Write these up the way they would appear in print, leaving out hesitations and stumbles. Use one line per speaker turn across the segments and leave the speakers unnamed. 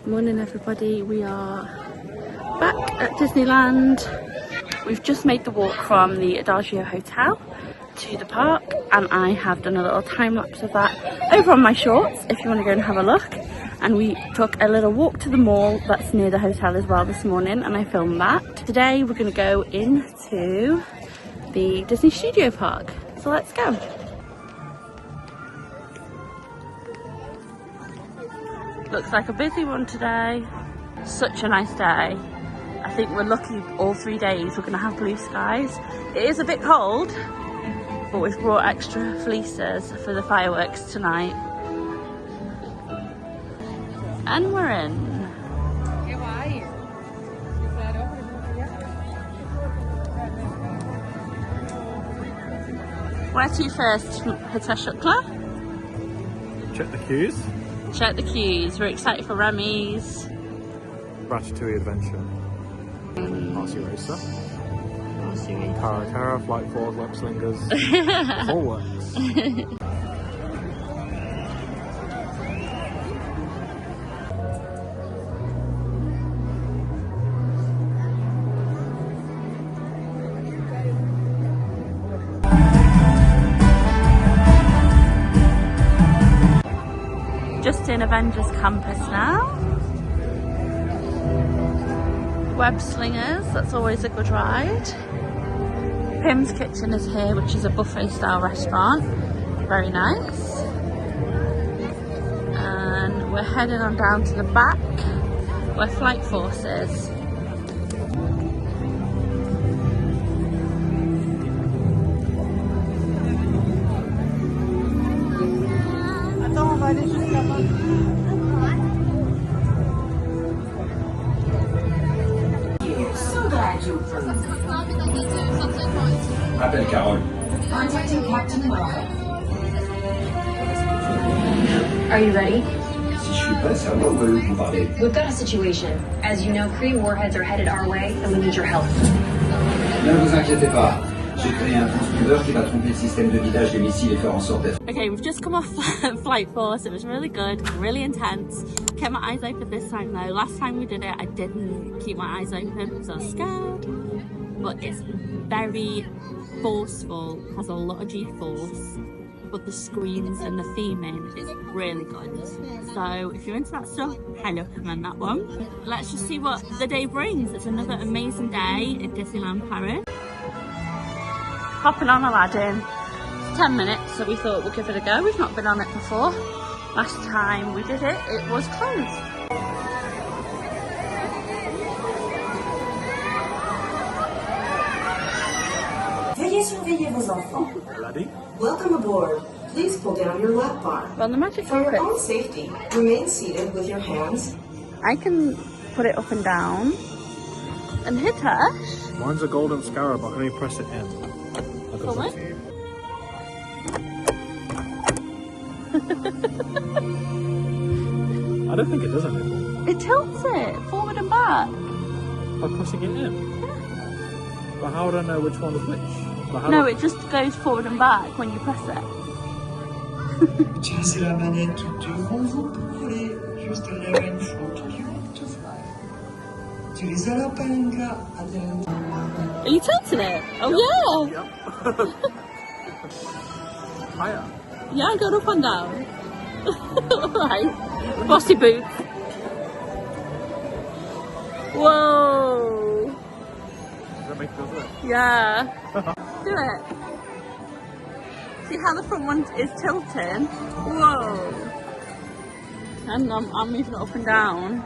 Morning everybody, we are back at Disneyland. We've just made the walk from the Adagio Hotel to the park, and I have done a little time lapse of that over on my shorts if you want to go and have a look. And we took a little walk to the mall that's near the hotel as well this morning, and I filmed that. Today we're going to go into the Disney Studio Park, so let's go. Looks like a busy one today. Such a nice day. I think we're lucky all 3 days we're going to have blue skies. It is a bit cold, but we've brought extra fleeces for the fireworks tonight. And we're in. Where to first, Shukla?
Check the queues.
Check the queues. We're excited for Remy's.
Ratatouille Adventure. Marcy Racer. Cara, Flight 4, Web Slingers. The whole works.
Just in Avengers Campus now. Web Slingers, that's always a good ride. Pim's Kitchen is here, which is a buffet style restaurant. Very nice. And we're heading on down to the back where Flight Force is.
Appelle Carole. Contacting Captain America.
Are you ready?
Si je suis prêt, c'est à moi ou à eux que vous parlez?
We've got a situation. As you know, Kree warheads are headed our way, and we need your help.
Ne vous inquiétez pas. J'ai créé un transpondeur qui va tromper le système de guidage des missiles et faire en sorte d'être...
Okay, we've just come off Flight Force. It was really good, really intense. Kept my eyes open this time though. Last time we did it, I didn't keep my eyes open because I was scared. But it's very forceful, has a lot of G-force, but the screens and the theming is really good. So if you're into that stuff, highly recommend that one. Let's just see what the day brings. It's another amazing day at Disneyland Paris. Hopping on Aladdin. It's 10 minutes, so we thought we'll give it a go. We've not been on it before. Last time we did it, it was closed.
Veuillez surveiller vos enfants. Welcome aboard. Please pull down your lap bar.
Well, the magic
For your
carpet.
own safety, remain seated with your hands.
I can put it up and down. And hit her.
Mine's a golden scarab, but can you press it in?
Come on.
I don't think it does anything.
It tilts it forward and back.
By pressing it in? But how would I know which one is which? Like,
No, it just goes forward and back when you press it.
Utilisez la manette devant vous pour voler. Just level in front of you to fly. Utilisez la palanca adelante.
Are you tilting it? Oh yeah!
Yep. Higher.
Yeah, I got up and down. Right. Bossy boots. Whoa!
Does that make it go there?
Yeah. Do it. See how the front one is tilting? Whoa! And I'm moving it up and down.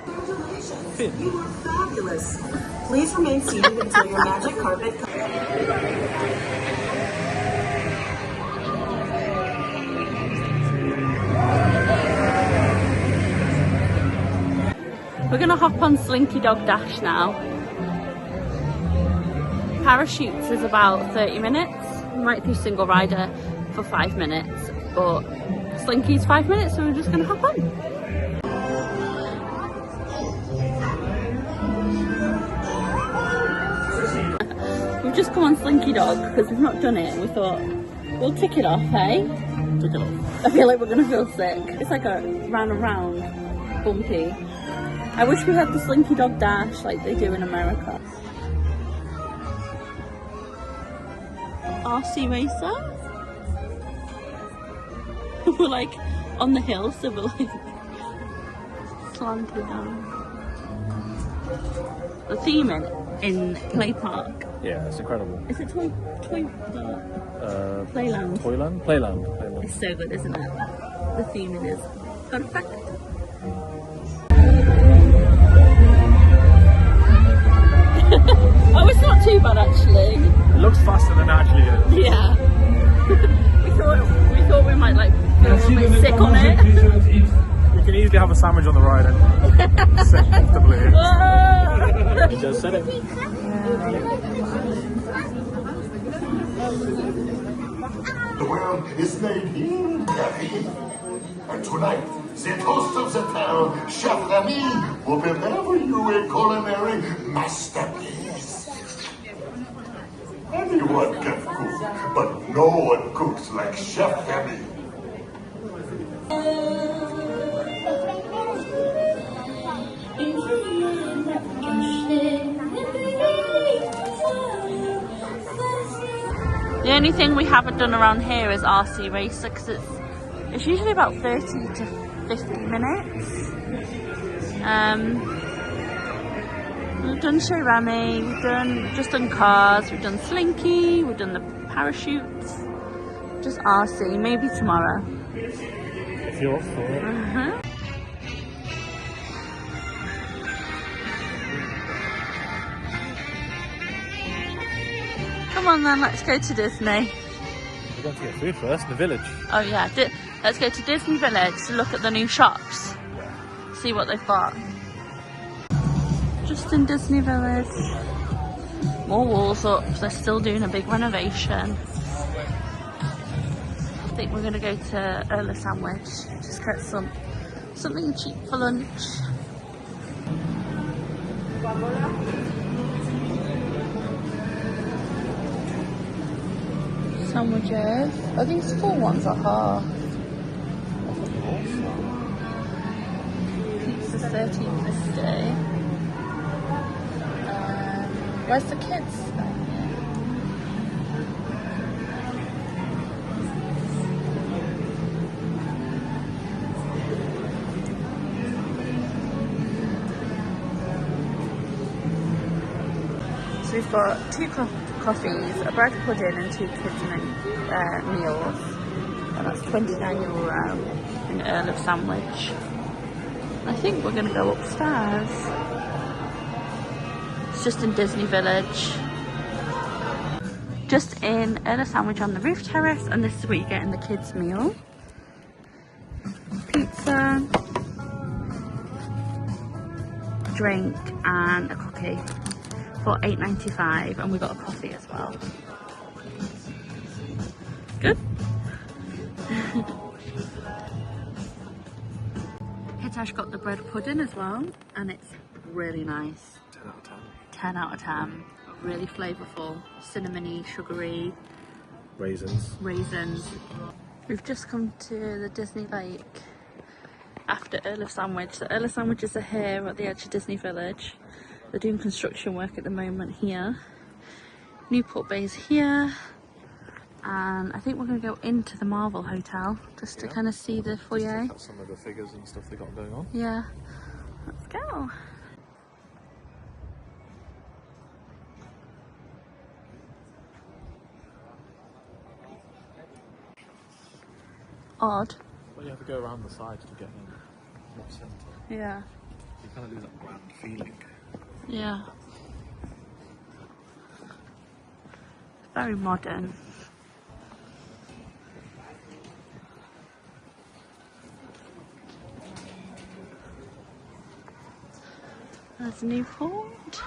Congratulations, you look fabulous. Please remain seated until your magic carpet.
We're gonna hop on Slinky Dog Dash now. Parachutes is about 30 minutes. We might do single rider for 5 minutes, but Slinky's 5 minutes, so we're just gonna hop on. We've just come on Slinky Dog because we've not done it. We thought we'll tick it off, hey?
Tick it off.
I feel like we're gonna feel sick. It's like a round and round. bumpy. I wish we had the Slinky Dog Dash like they do in America. RC racer. We're like on the hill, so we're like slanted down. The theme in Play Park.
Yeah, it's incredible.
Is it Toy Park? Playland.
Playland.
It's so good, isn't it? The theming is perfect. Oh, it's not too bad actually.
It looks faster than it actually is.
Yeah. we thought we might like feel a little bit sick on it.
You can easily have a sandwich on the ride and sit comfortably. You just said it.
The world is made here in Paris. And tonight, the toast of the town, Chef Remy, will prepare for you a culinary masterpiece. Anyone can cook, but no one cooks like Chef Remy.
The only thing we haven't done around here is RC Racer because it's usually about 30 to 50 minutes. We've done Chez Remy, we've just done cars, we've done Slinky, we've done the parachutes, just RC, maybe tomorrow.
If you're up for it.
Come on then, let's go to Disney.
We're going to get food first in the village.
Oh yeah, let's go to Disney Village to look at the new shops. See what they've got. Just in Disney Village. More walls up, they're still doing a big renovation. I think we're going to go to Early Sandwich. Just get something cheap for lunch. Sandwiches. Are these full ones or half? Pizza $13.50. Where's the kids? So we've got 2 coffees, a bread pudding and 2 kids meals. And that's €29 in Earl of Sandwich. I think we're going to go upstairs. It's just in Disney Village. Just in Earl of Sandwich on the roof terrace, and this is where you get in the kids meal. Pizza, drink and a cookie for $8.95, and we got a coffee as well. Good. Hitesh got the bread pudding as well, and it's really nice.
10 out of 10.
10 out of 10. Really flavourful, cinnamony, sugary.
Raisins.
We've just come to the Disney Lake after Earl of Sandwich. The Earl of Sandwiches are here at the edge of Disney Village. They're doing construction work at the moment here. Newport Bay's here. And I think we're going to go into the Marvel Hotel just to kind of see the foyer.
Check out some of the figures and stuff they got going on.
Yeah. Let's go. Odd.
But you have to go around the sides to get in, not centre.
Yeah.
You kind of lose that grand feeling.
Yeah. Very modern. There's Newport.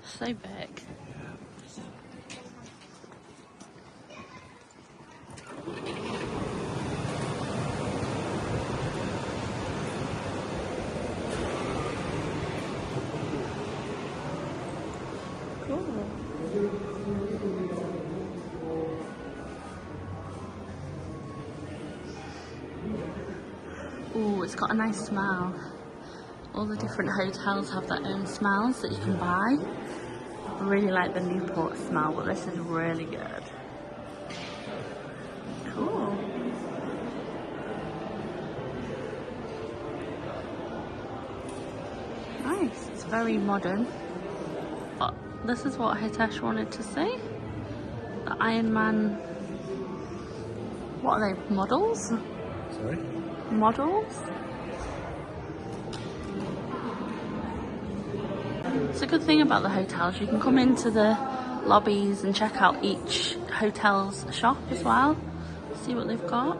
So big. it's got a nice smell. All the different hotels have their own smells that you can buy. I really like the Newport smell, but this is really good. Cool. Nice. It's very modern. But this is what Hitesh wanted to see. The Iron Man. What are they? Models?
Sorry?
Models? It's a good thing about the hotels. You can come into the lobbies and check out each hotel's shop as well. See what they've got.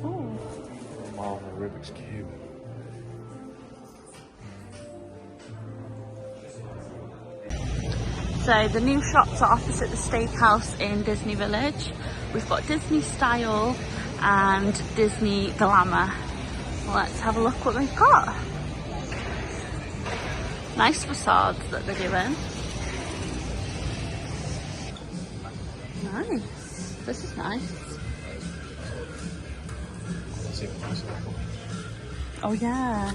Cool.
Marvel Rubik's Cube.
So the new shops are opposite the steakhouse in Disney Village. We've got Disney Style and Disney Glamour. Let's have a look what they've got. Nice facades that they're doing. Nice. This is nice. Oh yeah.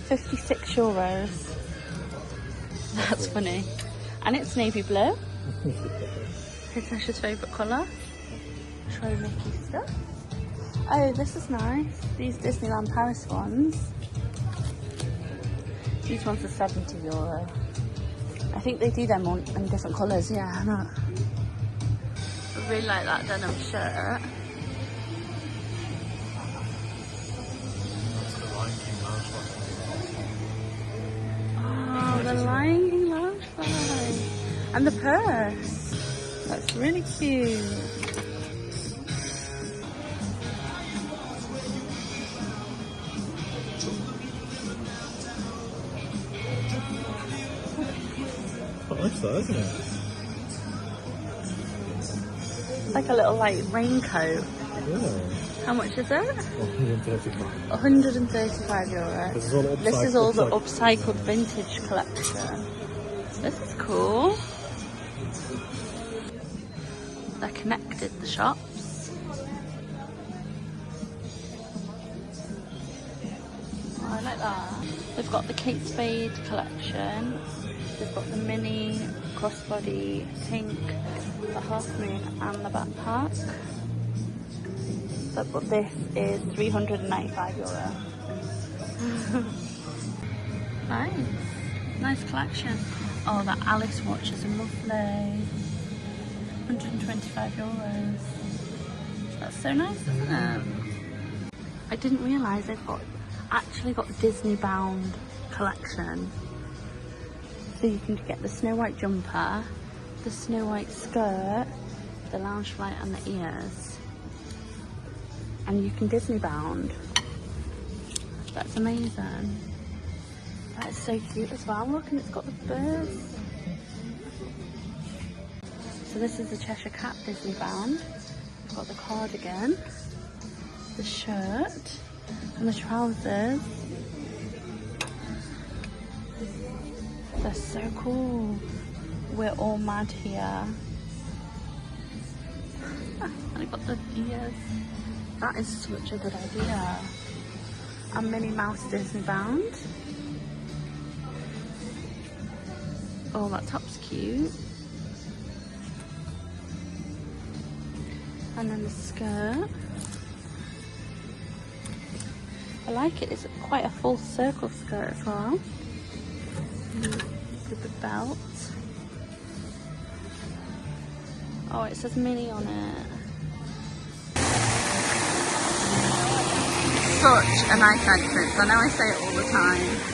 €56. That's funny. And it's navy blue. Hitesh's favourite colour. Try Mickey stuff. Oh, this is nice. These Disneyland Paris ones. These ones are €70. I think they do them in different colours, yeah, I know. I really like that denim shirt. Oh, the Lion King lounge fly. And the purse. That's really cute.
Quite nice though, isn't it?
It's like a little like raincoat.
Yeah.
How much is it?
€135.
€135. This is all the upcycled vintage collection. This is cool. They're connected, the shops. Oh, I like that. They've got the Kate Spade collection. They've got the mini, crossbody, pink, the half moon and the backpack. But this is €395. Nice. Nice collection. Oh, that Alice watches are lovely. €125. That's so nice, isn't it? I didn't realise they've actually got Disney bound collection. So you can get the Snow White jumper, the Snow White skirt, the lounge flight and the ears. And you can Disney bound. That's amazing. That is so cute as well. Look, and it's got the birds. So this is the Cheshire Cat Disney bound. It's got the cardigan, the shirt, and the trousers. They're so cool. We're all mad here. And I've got the ears. That is such a good idea. And Minnie Mouse Disney bound. Oh, that top's cute. And then the skirt. I like it. It's quite a full circle skirt as well. With the belt. Oh, it says Minnie on it. Such a nice entrance. I know I say it all the time.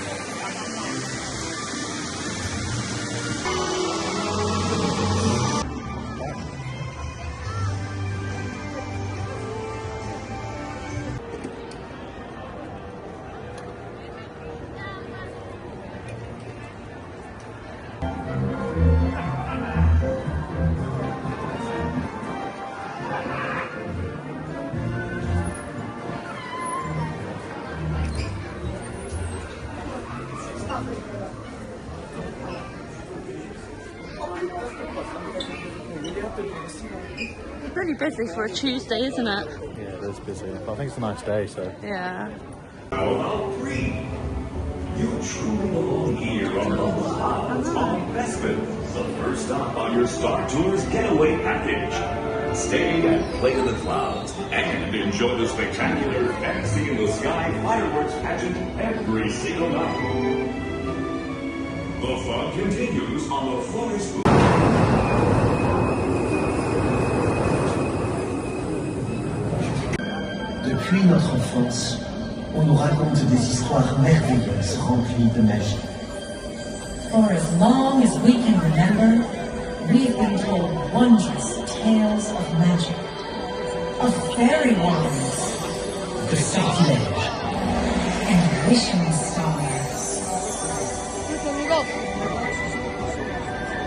Really busy for a Tuesday, isn't it?
Yeah, it is busy. But I think it's a nice day, so.
Yeah.
How about 3? You truly belong here on the clouds on Bespin, the first stop on your Star Tours getaway package. Stay and play in the clouds and enjoy the spectacular Fantasy in the Sky fireworks pageant every single night. The fun continues on the Forest.
Depuis notre enfance, on nous raconte des histoires merveilleuses remplies de magie.
For as long as we can remember, we've been told wondrous tales of magic, of fairy wands,
De sortilèges.
and wishing stars.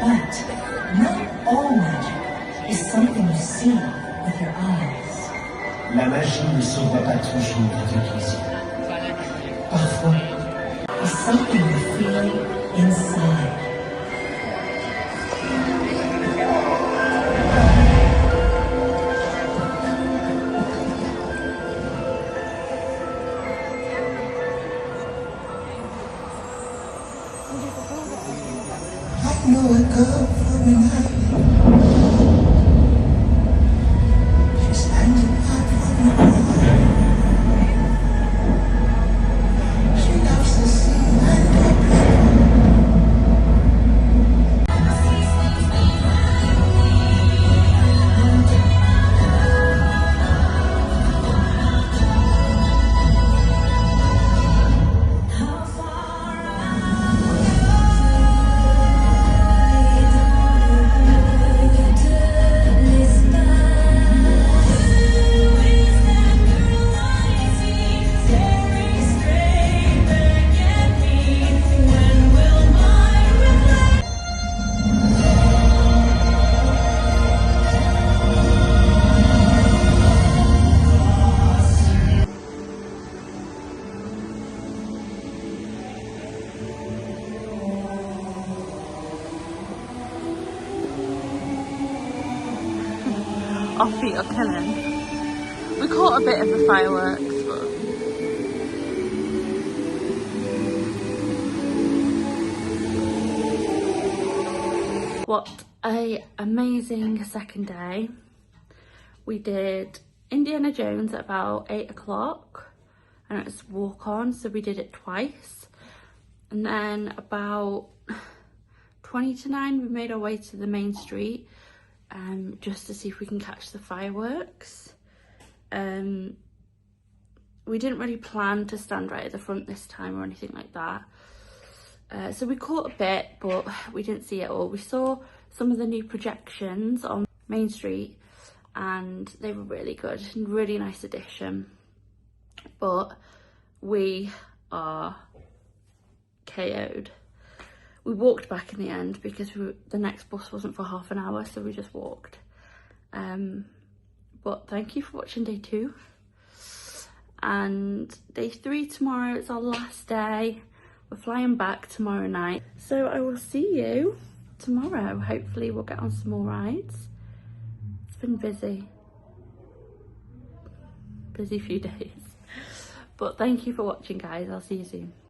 But not all magic is something you see with your eyes.
La magie ne se voit pas toujours avec les yeux. Parfois,
It's something you feel inside.
I know a girl from an island. She's standing out from the water. She loves the sea and the
Our feet are killing. We caught a bit of the fireworks, but what a amazing second day. We did Indiana Jones at about 8 o'clock and it was walk on, so we did it twice. And then about 20 to 9 we made our way to the main street just to see if we can catch the fireworks. We didn't really plan to stand right at the front this time or anything like that. So we caught a bit, but we didn't see it all. We saw some of the new projections on Main Street and they were really good, really nice addition. But we are KO'd. We walked back in the end because the next bus wasn't for half an hour, so we just walked. But thank you for watching day 2. And day 3 tomorrow, it's our last day. We're flying back tomorrow night. So I will see you tomorrow. Hopefully we'll get on some more rides. It's been busy few days. But thank you for watching, guys. I'll see you soon.